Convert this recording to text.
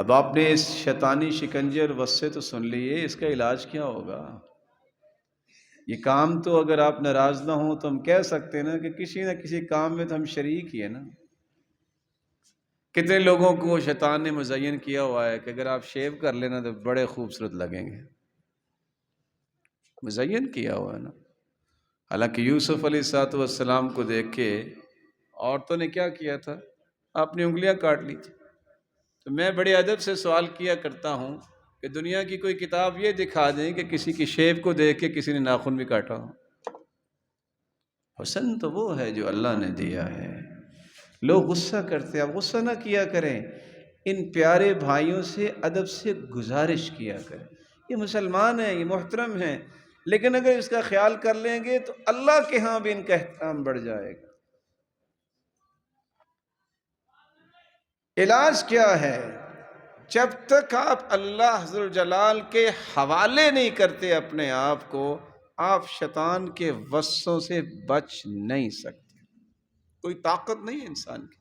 اب آپ نے اس شیطانی شکنجے اور وصے تو سن لیے، اس کا علاج کیا ہوگا؟ یہ کام تو اگر آپ ناراض نہ ہوں تو ہم کہہ سکتے ہیں نا کہ کسی نہ کسی کام میں تو ہم شریک ہی ہیں نا۔ کتنے لوگوں کو شیطان نے مزین کیا ہوا ہے کہ اگر آپ شیو کر لینا تو بڑے خوبصورت لگیں گے، مزین کیا ہوا ہے نا۔ حالانکہ یوسف علیہ السلام کو دیکھ کے عورتوں نے کیا کیا تھا؟ اپنی انگلیاں کاٹ لی تھی۔ تو میں بڑے ادب سے سوال کیا کرتا ہوں کہ دنیا کی کوئی کتاب یہ دکھا دیں کہ کسی کی شیو کو دیکھ کے کسی نے ناخن بھی کاٹا ہو۔ حسن تو وہ ہے جو اللہ نے دیا ہے۔ لوگ غصہ کرتے ہیں، آپ غصہ نہ کیا کریں، ان پیارے بھائیوں سے ادب سے گزارش کیا کریں۔ یہ مسلمان ہیں، یہ محترم ہیں، لیکن اگر اس کا خیال کر لیں گے تو اللہ کے ہاں بھی ان کا احترام بڑھ جائے گا۔ علاج کیا ہے؟ جب تک آپ اللہ ذوالجلال کے حوالے نہیں کرتے اپنے آپ کو، آپ شیطان کے وسوں سے بچ نہیں سکتے۔ کوئی طاقت نہیں ہے انسان کی۔